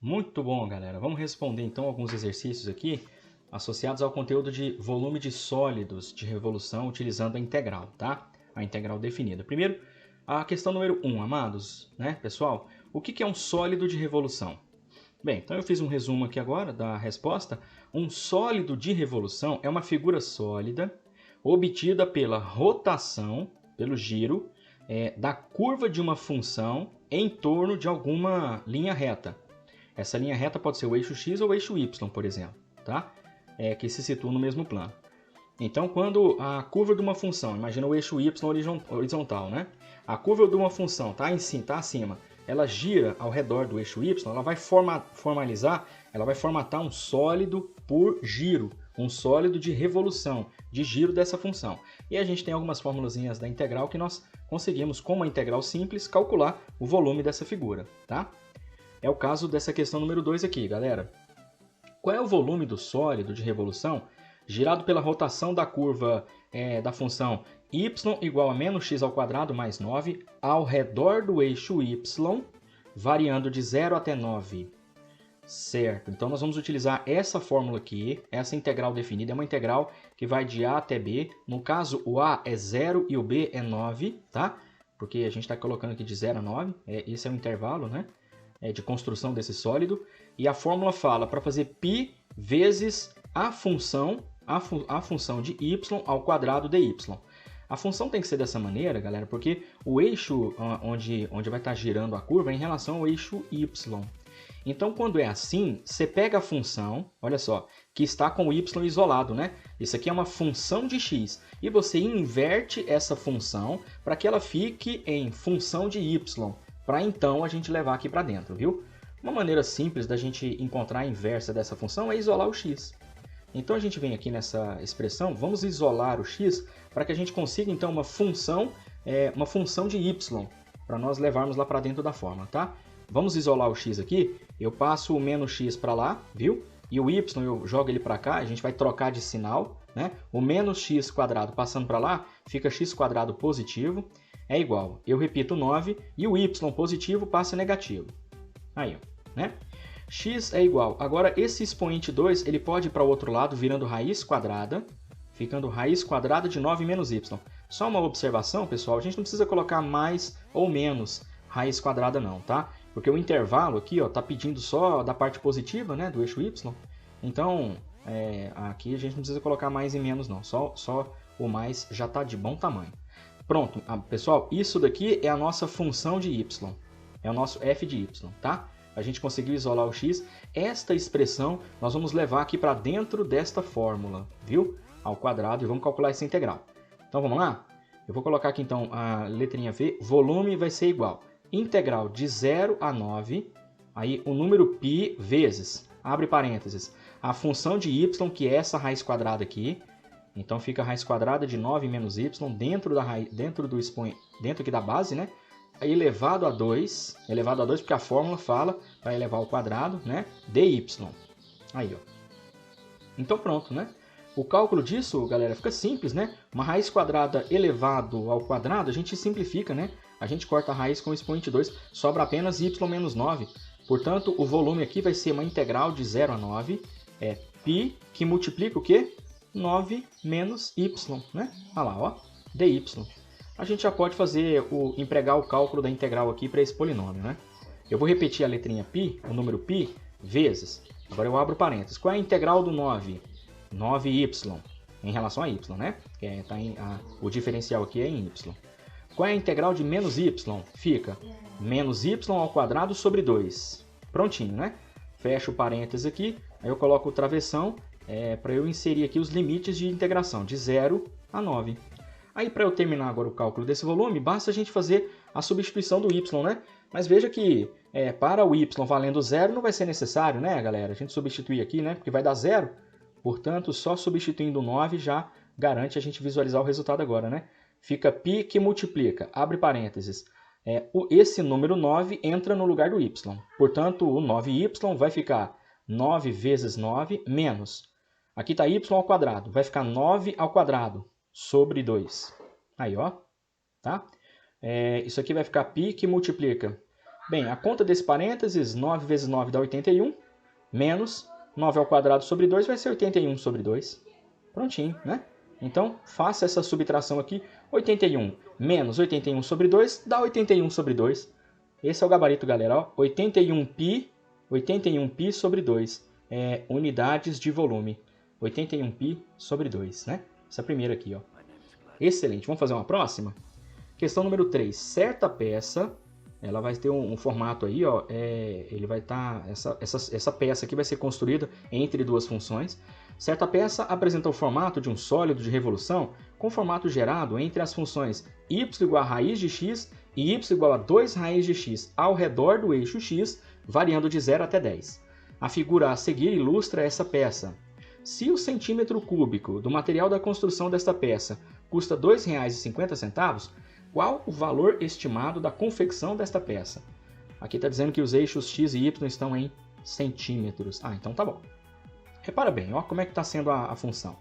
Muito bom, galera. Vamos responder então alguns exercícios aqui associados ao conteúdo de volume de sólidos de revolução utilizando a integral, tá? A integral definida. Primeiro, a questão número 1, amados, né, pessoal? O que é um sólido de revolução? Bem, então eu fiz um resumo aqui agora da resposta. Um sólido de revolução é uma figura sólida obtida pela rotação, pelo giro, da curva de uma função em torno de alguma linha reta. Essa linha reta pode ser o eixo x ou o eixo y, por exemplo, tá? Que se situam no mesmo plano. Então, quando a curva de uma função, imagina o eixo y horizontal, né? A curva de uma função está acima, ela gira ao redor do eixo y, ela vai formalizar, ela vai formatar um sólido por giro, um sólido de revolução, de giro dessa função. E a gente tem algumas formulazinhas da integral que nós conseguimos, com uma integral simples, calcular o volume dessa figura, tá? É o caso dessa questão número 2 aqui, galera. Qual é o volume do sólido de revolução girado pela rotação da curva da função y igual a menos x ao quadrado mais 9 ao redor do eixo y, variando de 0 até 9? Certo, então nós vamos utilizar essa fórmula aqui, essa integral definida, é uma integral que vai de a até b. No caso, o a é 0 e o b é 9, tá? Porque a gente está colocando aqui de 0 a 9, esse é o intervalo, né? De construção desse sólido, e a fórmula fala para fazer π vezes a função de y ao quadrado dy. A função tem que ser dessa maneira, galera, porque o eixo onde vai estar girando a curva é em relação ao eixo y. Então, quando é assim, você pega a função, olha só, que está com o y isolado, né? Isso aqui é uma função de x, e você inverte essa função para que ela fique em função de y, para então a gente levar aqui para dentro, viu? Uma maneira simples da gente encontrar a inversa dessa função é isolar o x. Então a gente vem aqui nessa expressão, vamos isolar o x para que a gente consiga então uma função de y, para nós levarmos lá para dentro da fórmula, tá? Vamos isolar o x aqui, eu passo o menos x para lá, viu? E o y eu jogo ele para cá, a gente vai trocar de sinal, né? O menos x quadrado passando para lá, fica x quadrado positivo, é igual, eu repito 9, e o y positivo passa negativo. Aí, ó, né? X é igual, agora esse expoente 2, ele pode ir para o outro lado, virando raiz quadrada, ficando raiz quadrada de 9 menos y. Só uma observação, pessoal, a gente não precisa colocar mais ou menos raiz quadrada não, tá? Porque o intervalo aqui, ó, tá pedindo só da parte positiva, né, do eixo y. Então, aqui a gente não precisa colocar mais e menos não, só o mais já tá de bom tamanho. Pronto, pessoal, isso daqui é a nossa função de y, é o nosso f de y, tá? A gente conseguiu isolar o x. Esta expressão nós vamos levar aqui para dentro desta fórmula, viu? Ao quadrado, e vamos calcular essa integral. Então vamos lá? Eu vou colocar aqui então a letrinha v, volume vai ser igual, integral de 0 a 9, aí o número π vezes, abre parênteses, a função de y, que é essa raiz quadrada aqui. Então fica a raiz quadrada de 9 menos y dentro aqui da base, né? Elevado a 2 porque a fórmula fala para elevar ao quadrado, né? dy. Aí, ó. Então pronto, né? O cálculo disso, galera, fica simples, né? Uma raiz quadrada elevado ao quadrado, a gente simplifica, né? A gente corta a raiz com o expoente 2, sobra apenas y menos 9. Portanto, o volume aqui vai ser uma integral de 0 a 9, π, que multiplica o quê? 9 menos y, né? Olha lá, ó, dy. A gente já pode empregar o cálculo da integral aqui para esse polinômio, né? Eu vou repetir a letrinha π, o número π, vezes. Agora eu abro parênteses. Qual é a integral do 9? 9y, em relação a y, né? O diferencial aqui é em y. Qual é a integral de menos y? Fica menos y ao quadrado sobre 2. Prontinho, né? Fecho o parênteses aqui, aí eu coloco o travessão para eu inserir aqui os limites de integração, de 0 a 9. Aí, para eu terminar agora o cálculo desse volume, basta a gente fazer a substituição do y, né? Mas veja que para o y valendo 0 não vai ser necessário, né, galera? A gente substituir aqui, né? Porque vai dar 0. Portanto, só substituindo 9 já garante a gente visualizar o resultado agora, né? Fica π que multiplica, abre parênteses. Esse número 9 entra no lugar do y. Portanto, o 9y vai ficar 9 vezes 9 menos. Aqui está y ao quadrado, vai ficar 9 ao quadrado sobre 2. Aí, ó, tá? Isso aqui vai ficar π que multiplica Bem, a conta desse parênteses, 9 vezes 9 dá 81, menos 9 ao quadrado sobre 2 vai ser 81 sobre 2. Prontinho, né? Então, faça essa subtração aqui. 81 menos 81 sobre 2 dá 81 sobre 2. Esse é o gabarito, galera. Ó. 81π sobre 2. Unidades de volume. 81π sobre 2, né? Essa primeira aqui, ó. Excelente. Vamos fazer uma próxima? Questão número 3. Certa peça, ela vai ter um formato aí, ó. Ele vai estar... Essa peça aqui vai ser construída entre duas funções. Certa peça apresenta o formato de um sólido de revolução com formato gerado entre as funções y igual a raiz de x e y igual a 2 raiz de x ao redor do eixo x, variando de 0 até 10. A figura a seguir ilustra essa peça. Se o centímetro cúbico do material da construção desta peça custa R$ 2,50, qual o valor estimado da confecção desta peça? Aqui está dizendo que os eixos x e y estão em centímetros. Ah, então tá bom. Repara bem, ó como é que está sendo a função.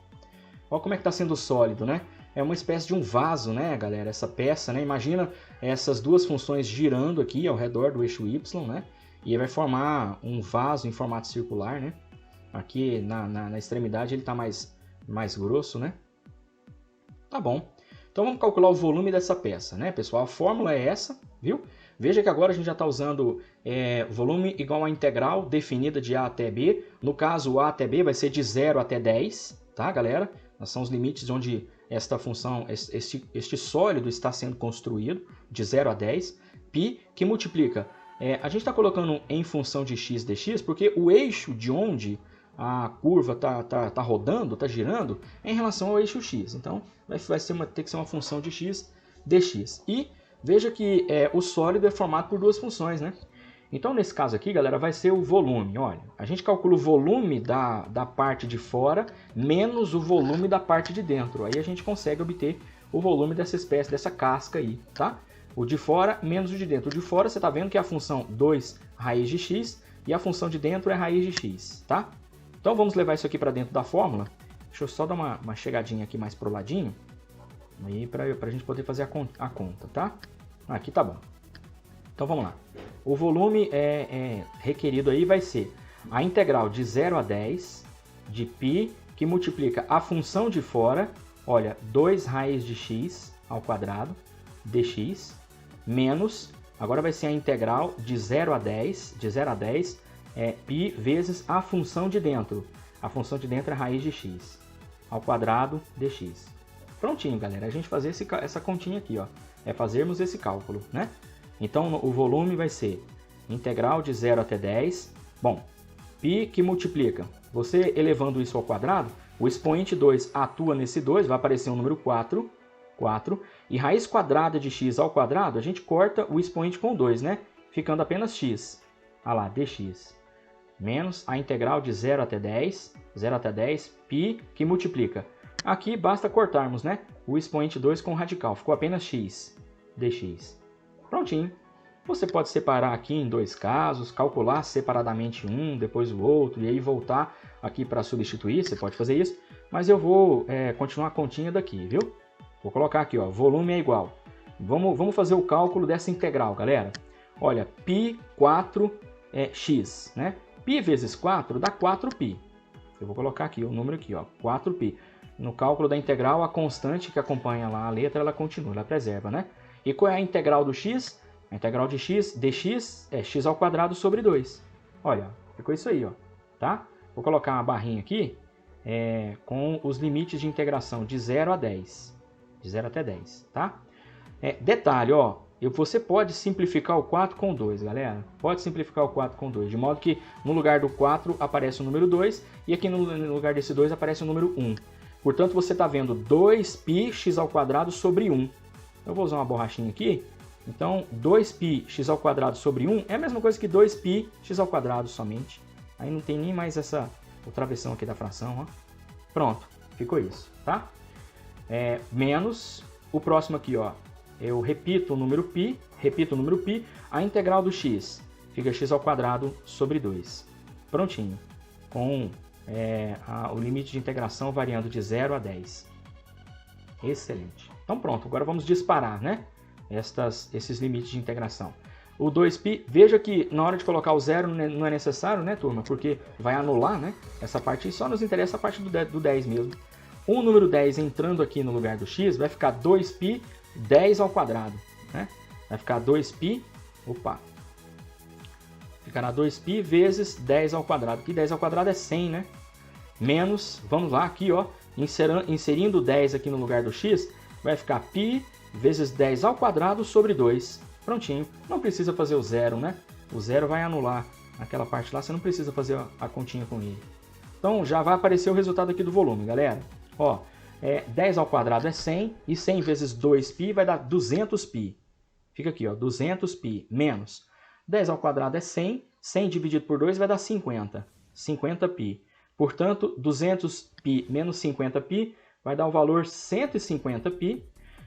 Ó como é que está sendo o sólido, né? É uma espécie de um vaso, né, galera? Essa peça, né? Imagina essas duas funções girando aqui ao redor do eixo y, né? E vai formar um vaso em formato circular, né? Aqui na extremidade ele está mais grosso, né? Tá bom. Então vamos calcular o volume dessa peça, né, pessoal? A fórmula é essa, viu? Veja que agora a gente já está usando volume igual a integral definida de A até B. No caso, o A até B vai ser de 0 até 10, tá, galera? São os limites onde esta função, este sólido está sendo construído, de 0 a 10. Π, que multiplica. A gente está colocando em função de x dx, porque o eixo de onde a curva tá rodando, está girando, é em relação ao eixo x. Então, vai ter que ser uma função de x dx. E veja que o sólido é formado por duas funções, né? Então, nesse caso aqui, galera, vai ser o volume. Olha, a gente calcula o volume da parte de fora menos o volume da parte de dentro. Aí a gente consegue obter o volume dessa espécie, dessa casca aí, tá? O de fora menos o de dentro. O de fora, você está vendo que é a função 2 raiz de x e a função de dentro é raiz de x, tá? Então, vamos levar isso aqui para dentro da fórmula. Deixa eu só dar uma chegadinha aqui mais pro ladinho. Aí para a gente poder fazer a conta, tá? Aqui tá bom. Então vamos lá. O volume requerido aí vai ser a integral de 0 a 10 de π, que multiplica a função de fora, olha, 2 raiz de x ao quadrado dx, menos, agora vai ser a integral de 0 a 10, π vezes a função de dentro. A função de dentro é raiz de x ao quadrado dx. Prontinho, galera. A gente fazer essa continha aqui, ó. Fazermos esse cálculo, né? Então, o volume vai ser integral de 0 até 10. Bom, π que multiplica. Você elevando isso ao quadrado, o expoente 2 atua nesse 2, vai aparecer o número 4. E raiz quadrada de x ao quadrado, a gente corta o expoente com 2, né? Ficando apenas x. Ah lá, dx. Menos a integral de 0 até 10, π que multiplica. Aqui basta cortarmos, né? O expoente 2 com o radical. Ficou apenas x dx. Prontinho. Você pode separar aqui em dois casos, calcular separadamente um, depois o outro, e aí voltar aqui para substituir. Você pode fazer isso. Mas eu vou continuar a continha daqui, viu? Vou colocar aqui, ó, volume é igual. Vamos fazer o cálculo dessa integral, galera. Olha, π 4x, né? Π vezes 4 dá 4π. Eu vou colocar aqui o número aqui, ó, 4π. No cálculo da integral, a constante que acompanha lá a letra, ela continua, ela preserva, né? E qual é a integral do x? A integral de x dx é x ao quadrado sobre 2. Olha, ficou isso aí, ó, tá? Vou colocar uma barrinha aqui com os limites de integração de 0 a 10. De 0 até 10, tá? Detalhe, ó, você pode simplificar o 4 com 2, galera. Pode simplificar o 4 com 2, de modo que no lugar do 4 aparece o número 2 e aqui no lugar desse 2 aparece o número 1. Portanto, você está vendo 2π x ao quadrado sobre 1. Eu vou usar uma borrachinha aqui. Então, 2π x ao quadrado sobre 1 é a mesma coisa que 2π x ao quadrado somente. Aí não tem nem mais o travessão aqui da fração, ó. Pronto, ficou isso, tá? Menos o próximo aqui, ó. Eu repito o número π, a integral do x fica x ao quadrado sobre 2. Prontinho. Com o limite de integração variando de 0 a 10. Excelente. Então pronto, agora vamos disparar, né? Esses limites de integração. o 2π, veja que na hora de colocar o zero não é necessário, né, turma? Porque vai anular, né? Essa parte, só nos interessa a parte do 10 mesmo. O número 10 entrando aqui no lugar do x vai ficar 2π 10 ao quadrado, né? Vai ficar 2π, ficará 2π vezes 10 ao quadrado, que 10 ao quadrado é 100, né? Menos, vamos lá, aqui, ó, inserindo 10 aqui no lugar do x, vai ficar π vezes 10 ao quadrado sobre 2. Prontinho. Não precisa fazer o zero, né? O zero vai anular aquela parte lá, você não precisa fazer a continha com ele. Então, já vai aparecer o resultado aqui do volume, galera. Ó, 10 ao quadrado é 100, e 100 vezes 2π vai dar 200π. Fica aqui, ó, 200π menos 10 ao quadrado é 100, 100 dividido por 2 vai dar 50, 50π. Portanto, 200π menos 50π vai dar o valor 150π,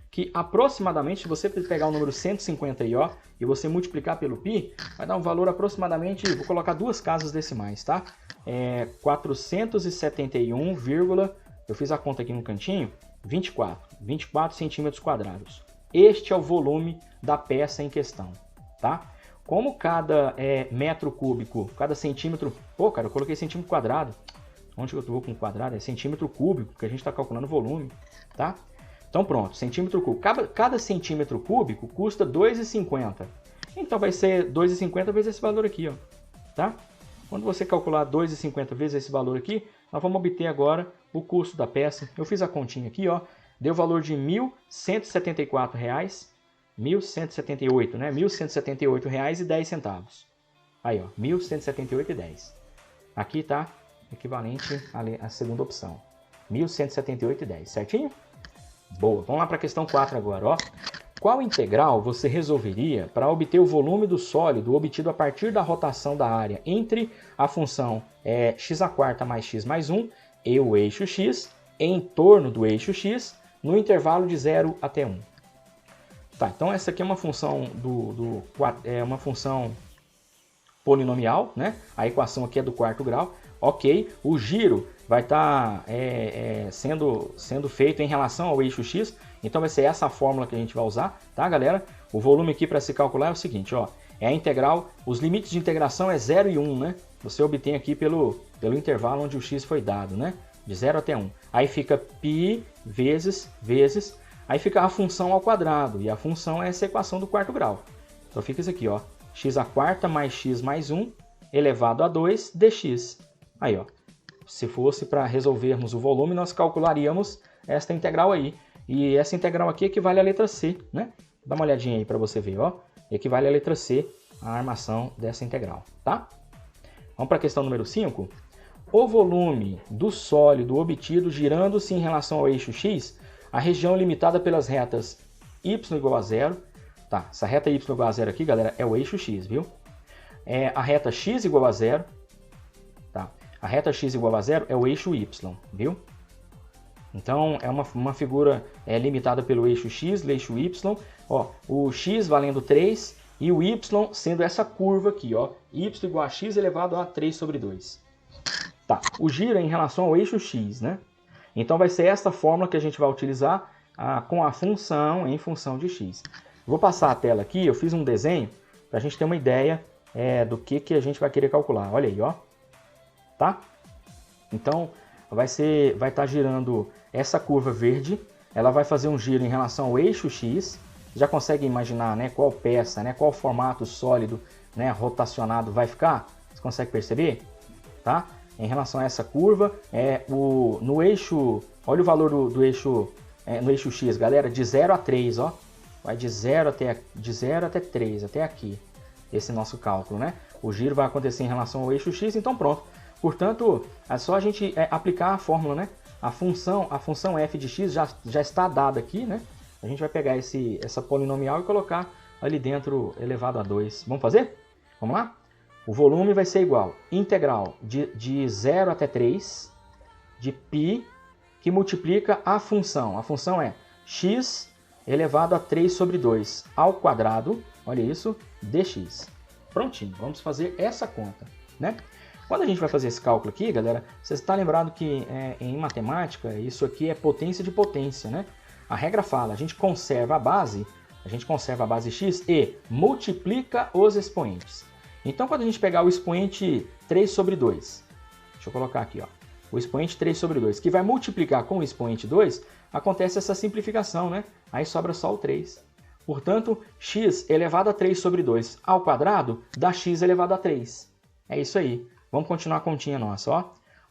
que aproximadamente, se você pegar o número 150 aí, ó, e você multiplicar pelo π, vai dar um valor aproximadamente, vou colocar duas casas decimais, tá? 471, eu fiz a conta aqui no cantinho, 24 centímetros quadrados. Este é o volume da peça em questão, tá? Como cada metro cúbico, cada centímetro... Pô, cara, eu coloquei centímetro quadrado. Onde eu vou com quadrado? É centímetro cúbico, que a gente está calculando o volume, tá? Então pronto, centímetro cúbico. Cada centímetro cúbico custa 2,50. Então vai ser 2,50 vezes esse valor aqui, ó, tá? Quando você calcular 2,50 vezes esse valor aqui, nós vamos obter agora o custo da peça. Eu fiz a continha aqui, ó, deu o valor de R$ 1.174, 1.178, né? R$ 1.178,10. Aí, ó, R$ 1.178,10. Aqui tá equivalente à segunda opção. R$ 1.178,10, certinho? Boa, vamos lá para a questão 4 agora, ó. Qual integral você resolveria para obter o volume do sólido obtido a partir da rotação da área entre a função x² mais x mais 1 e o eixo x em torno do eixo x no intervalo de 0 até 1? Tá, então essa aqui é uma função uma função polinomial, né? A equação aqui é do quarto grau. Ok, o giro vai estar sendo feito em relação ao eixo x, então vai ser essa a fórmula que a gente vai usar, tá, galera? O volume aqui para se calcular é o seguinte, ó, é a integral, os limites de integração é 0 e 1, né? Você obtém aqui pelo intervalo onde o x foi dado, né? De 0 até 1. Aí fica π vezes, aí fica a função ao quadrado, e a função é essa equação do quarto grau. Então fica isso aqui, ó, x² mais x mais 1 elevado a 2 dx. Aí, ó, se fosse para resolvermos o volume, nós calcularíamos esta integral aí. E essa integral aqui equivale à letra C, né? Dá uma olhadinha aí para você ver, ó. Equivale à letra C, a armação dessa integral, tá? Vamos para a questão número 5. O volume do sólido obtido girando-se em relação ao eixo x, a região limitada pelas retas y igual a 0. Tá, essa reta y igual a 0 aqui, galera, é o eixo x, viu? A reta x igual a 0... A reta x igual a 0 é o eixo y, viu? Então, é uma figura limitada pelo eixo x, eixo y. Ó, o x valendo 3 e o y sendo essa curva aqui, ó. Y igual a x elevado a 3 sobre 2. Tá, o giro é em relação ao eixo x, né? Então, vai ser essa fórmula que a gente vai utilizar com a função em função de x. Vou passar a tela aqui, eu fiz um desenho para a gente ter uma ideia do que a gente vai querer calcular. Olha aí, ó. Tá? Então, vai estar girando essa curva verde, ela vai fazer um giro em relação ao eixo x. Já consegue imaginar, né, qual peça, né, qual formato sólido, né, rotacionado vai ficar? Você consegue perceber? Tá? Em relação a essa curva, no eixo, olha o valor do eixo, no eixo x, galera, de 0 a 3, ó. Vai de 0 até 3, até aqui, esse nosso cálculo, né? O giro vai acontecer em relação ao eixo x, então pronto. Portanto, é só a gente aplicar a fórmula, né? A função f de x já está dada aqui, né? A gente vai pegar essa polinomial e colocar ali dentro elevado a 2. Vamos fazer? Vamos lá? O volume vai ser igual integral de 0 até 3 de π que multiplica a função. A função é x elevado a 3 sobre 2 ao quadrado, olha isso, dx. Prontinho, vamos fazer essa conta, né? Quando a gente vai fazer esse cálculo aqui, galera, você está lembrado que em matemática isso aqui é potência de potência, né? A regra fala, a gente conserva a base A gente conserva a base x e multiplica os expoentes. Então, quando a gente pegar o expoente 3 sobre 2, deixa eu colocar aqui, ó, o expoente 3 sobre 2, que vai multiplicar com o expoente 2, acontece essa simplificação, né? Aí sobra só o 3. Portanto, x elevado a 3 sobre 2 ao quadrado dá x elevado a 3. É isso aí. Vamos continuar a continha nossa, ó.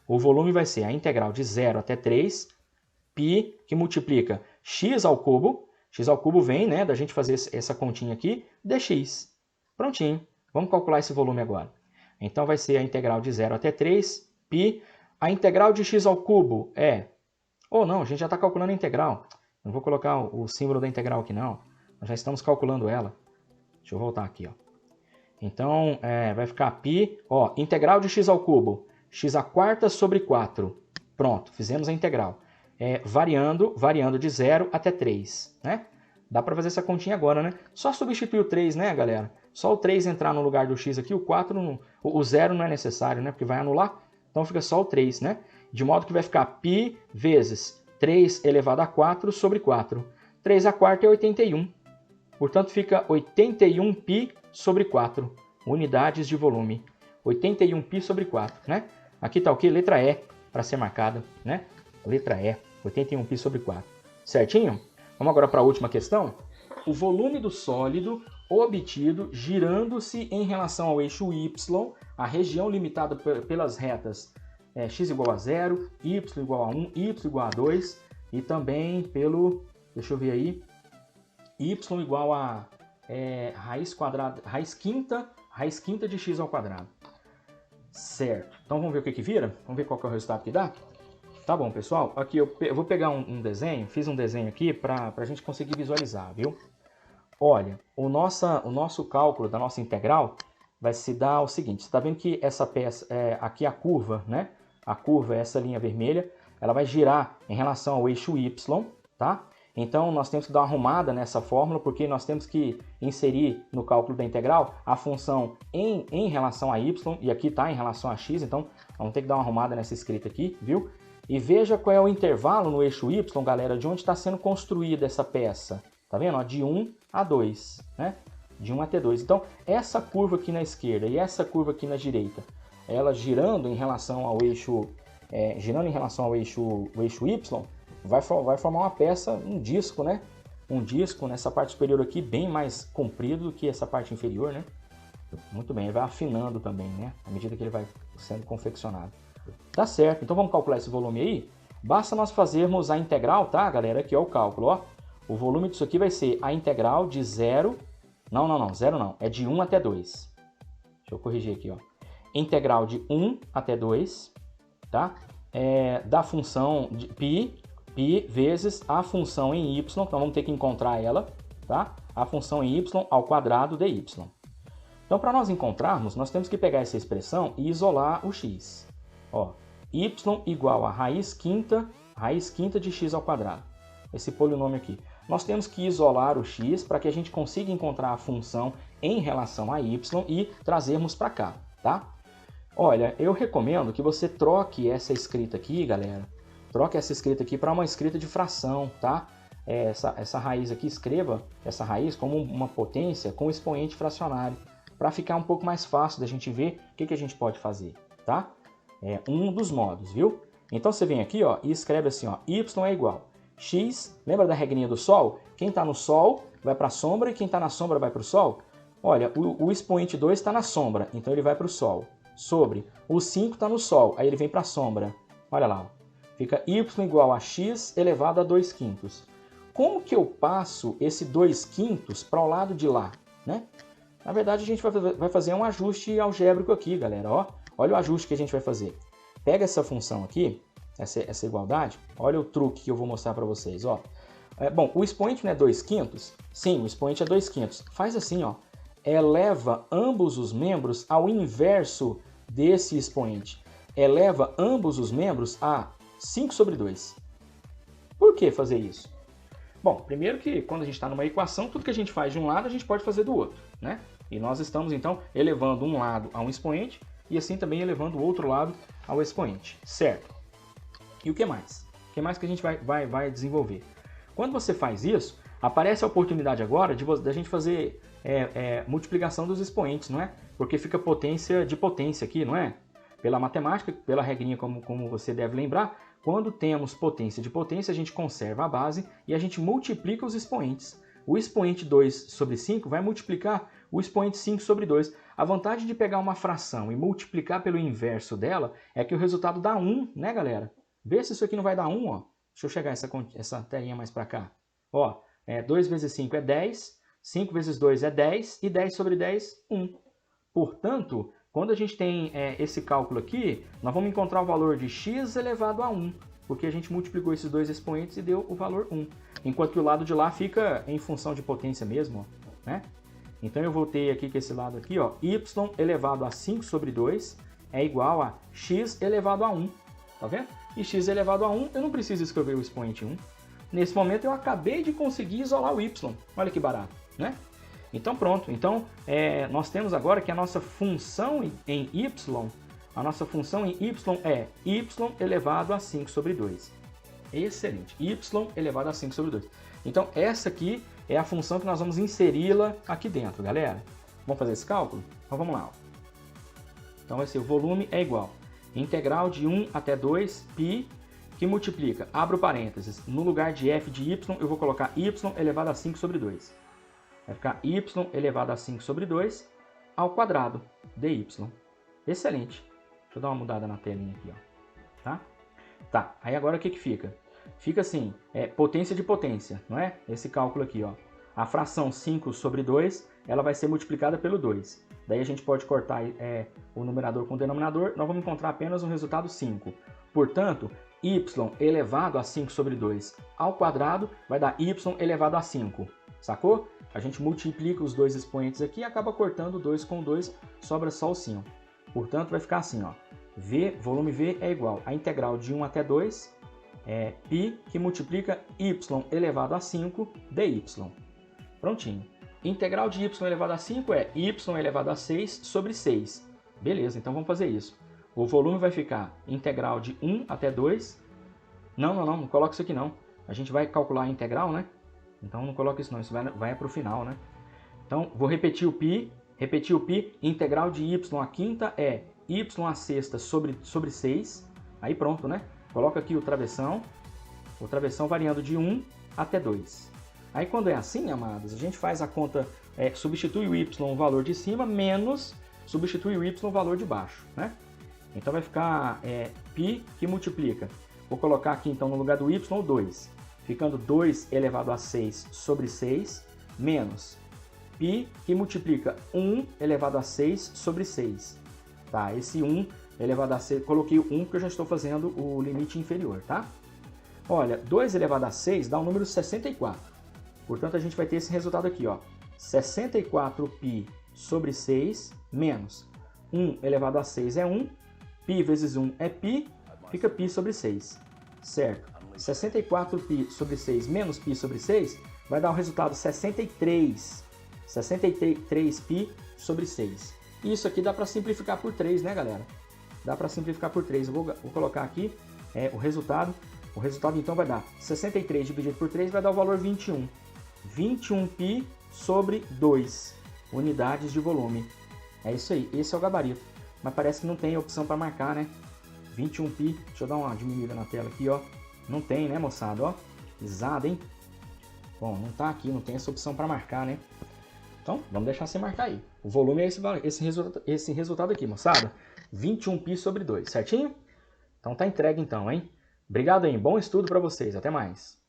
O volume vai ser a integral de 0 até 3, π, que multiplica x ao cubo. X ao cubo vem, né, da gente fazer essa continha aqui, dx. Prontinho. Vamos calcular esse volume agora. Então, vai ser a integral de 0 até 3, π. A integral de x ao cubo é... Ou não, a gente já está calculando a integral. Não vou colocar o símbolo da integral aqui, não. Nós já estamos calculando ela. Deixa eu voltar aqui, ó. Então, vai ficar π, ó, integral de x ao cubo, x à quarta sobre 4. Pronto, fizemos a integral. Variando de 0 até 3, né? Dá para fazer essa continha agora, né? Só substituir o 3, né, galera? Só o 3 entrar no lugar do x aqui, o 4, o 0 não é necessário, né? Porque vai anular, então fica só o 3, né? De modo que vai ficar π vezes 3 elevado a 4 sobre 4. 3 à quarta é 81. Portanto, fica 81π sobre 4 unidades de volume. 81π sobre 4, né? Aqui está o quê? Letra E, para ser marcada, né? Letra E, 81π sobre 4. Certinho? Vamos agora para a última questão. O volume do sólido obtido girando-se em relação ao eixo Y, a região limitada pelas retas x igual a 0, y igual a 1, y igual a 2 e também pelo, deixa eu ver aí, y igual a raiz quinta de x ao quadrado. Certo. Então vamos ver o que vira? Vamos ver qual que é o resultado que dá? Tá bom, pessoal. Aqui eu vou pegar um desenho, fiz um desenho aqui para a gente conseguir visualizar, viu? Olha, o nosso cálculo da nossa integral vai se dar o seguinte. Você está vendo que essa peça, aqui a curva, né? A curva é essa linha vermelha, ela vai girar em relação ao eixo Y, tá? Então, nós temos que dar uma arrumada nessa fórmula, porque nós temos que inserir no cálculo da integral a função em relação a y, e aqui está em relação a x, então vamos ter que dar uma arrumada nessa escrita aqui, viu? E veja qual é o intervalo no eixo y, galera, de onde está sendo construída essa peça. Tá vendo? Ó, de 1 a 2, né? De 1 até 2. Então, essa curva aqui na esquerda e essa curva aqui na direita, ela girando em relação ao eixo, o eixo y, vai formar uma peça, um disco, né? Um disco nessa parte superior aqui bem mais comprido do que essa parte inferior, né? Muito bem, ele vai afinando também, né? À medida que ele vai sendo confeccionado. Tá certo, então vamos calcular esse volume aí? Basta nós fazermos a integral, tá, galera? Aqui é o cálculo, ó. O volume disso aqui vai ser a integral de 0... Não, 0 não. É de 1 até 2. Deixa eu corrigir aqui, ó. Integral de 1 até 2, tá? Da função de π vezes a função em y, então vamos ter que encontrar ela, tá? A função em y ao quadrado dy. Então, para nós encontrarmos, nós temos que pegar essa expressão e isolar o x. Ó, y igual a raiz quinta de x ao quadrado. Esse polinômio aqui. Nós temos que isolar o x para que a gente consiga encontrar a função em relação a y e trazermos para cá, tá? Olha, eu recomendo que você troque essa escrita aqui, galera. Troque essa escrita aqui para uma escrita de fração, tá? Essa raiz aqui, escreva essa raiz como uma potência com expoente fracionário, para ficar um pouco mais fácil da gente ver o que a gente pode fazer, tá? É um dos modos, viu? Então você vem aqui, ó, e escreve assim, ó, y é igual x, lembra da regrinha do sol? Quem está no sol vai para a sombra e quem está na sombra vai para o sol? Olha, o expoente 2 está na sombra, então ele vai para o sol. Sobre o 5 está no sol, aí ele vem para a sombra. Olha lá, ó. Fica y igual a x elevado a 2 quintos. Como que eu passo esse 2 quintos para o lado de lá, né? Na verdade, a gente vai fazer um ajuste algébrico aqui, galera. Ó. Olha o ajuste que a gente vai fazer. Pega essa função aqui, essa igualdade. Olha o truque que eu vou mostrar para vocês. Ó. Bom, o expoente não é 2 quintos? Sim, o expoente é 2 quintos. Faz assim, ó. Eleva ambos os membros ao inverso desse expoente. Eleva ambos os membros a 5 sobre 2. Por que fazer isso? Bom, primeiro que quando a gente está numa equação, tudo que a gente faz de um lado, a gente pode fazer do outro, né? E nós estamos, então, elevando um lado a um expoente e assim também elevando o outro lado ao expoente, certo? E o que mais? O que mais que a gente vai desenvolver? Quando você faz isso, Aparece a oportunidade agora da gente fazer multiplicação dos expoentes, não é? Porque fica potência de potência aqui, não é? Pela matemática, pela regrinha como você deve lembrar, quando temos potência de potência, a gente conserva a base e a gente multiplica os expoentes. O expoente 2 sobre 5 vai multiplicar o expoente 5 sobre 2. A vantagem de pegar uma fração e multiplicar pelo inverso dela é que o resultado dá 1, né, galera? Vê se isso aqui não vai dar 1, ó. Deixa eu chegar essa telinha mais para cá. Ó, 2 vezes 5 é 10, 5 vezes 2 é 10 e 10 sobre 10, 1. Portanto, quando a gente tem esse cálculo aqui, nós vamos encontrar o valor de x elevado a 1, porque a gente multiplicou esses dois expoentes e deu o valor 1. Enquanto que o lado de lá fica em função de potência mesmo, ó, né? Então eu voltei aqui com esse lado aqui, ó, y elevado a 5 sobre 2 é igual a x elevado a 1, tá vendo? E x elevado a 1, eu não preciso escrever o expoente 1. Nesse momento eu acabei de conseguir isolar o y, olha que barato, né? Então pronto, então nós temos agora que a nossa função em y, é y elevado a 5 sobre 2. Excelente, y elevado a 5 sobre 2. Então essa aqui é a função que nós vamos inseri-la aqui dentro, galera. Vamos fazer esse cálculo? Então vamos lá. Ó. Então vai ser o volume é igual integral de 1 até 2 π, que multiplica, abro parênteses, no lugar de f de y eu vou colocar y elevado a 5 sobre 2. Vai ficar y elevado a 5 sobre 2 ao quadrado dy. Excelente. Deixa eu dar uma mudada na telinha aqui, ó. Tá? Tá, aí agora o que fica? Fica assim, potência de potência, não é? Esse cálculo aqui, ó. A fração 5 sobre 2, ela vai ser multiplicada pelo 2. Daí a gente pode cortar o numerador com o denominador, nós vamos encontrar apenas um resultado 5. Portanto, y elevado a 5 sobre 2 ao quadrado vai dar y elevado a 5. Sacou? A gente multiplica os dois expoentes aqui e acaba cortando 2 com 2, sobra só o 5. Portanto, vai ficar assim, ó. Volume V é igual a integral de 1 até 2, π, que multiplica y elevado a 5 dy. Prontinho. Integral de y elevado a 5 é y elevado a 6 sobre 6. Beleza, então vamos fazer isso. O volume vai ficar integral de 1 até 2. Não coloca isso aqui não. A gente vai calcular a integral, né? Então não coloca isso não, isso vai para o final, né? Então vou repetir o π. Integral de y à quinta é y à sexta sobre 6. Aí pronto, né? Coloca aqui o travessão variando de 1 até 2. Aí quando é assim, amados, a gente faz a conta, substitui o y o valor de cima, menos substitui o y o valor de baixo, né? Então vai ficar π que multiplica. Vou colocar aqui então no lugar do y o 2, ficando 2 elevado a 6 sobre 6, menos π que multiplica 1 elevado a 6 sobre 6. Tá, esse 1 elevado a 6, coloquei o 1 porque eu já estou fazendo o limite inferior, tá? Olha, 2 elevado a 6 dá o número 64. Portanto, a gente vai ter esse resultado aqui, ó. 64π sobre 6 menos 1 elevado a 6 é 1, π vezes 1 é π, fica π sobre 6, certo? 64π sobre 6 menos π sobre 6 vai dar o resultado 63π sobre 6. E isso aqui dá para simplificar por 3, né, galera? Dá para simplificar por 3. Eu vou colocar aqui o resultado. O resultado então vai dar 63 dividido por 3 vai dar o valor 21. 21π sobre 2 unidades de volume. É isso aí, esse é o gabarito. Mas parece que não tem opção para marcar, né? 21π, deixa eu dar uma diminuída na tela aqui, ó. Não tem, né, moçada, ó. Pisada, hein? Bom, não tá aqui, não tem essa opção para marcar, né? Então, vamos deixar sem marcar aí. O volume é esse resultado aqui, moçada. 21π sobre 2, certinho? Então tá entregue então, hein? Obrigado aí, bom estudo para vocês, até mais.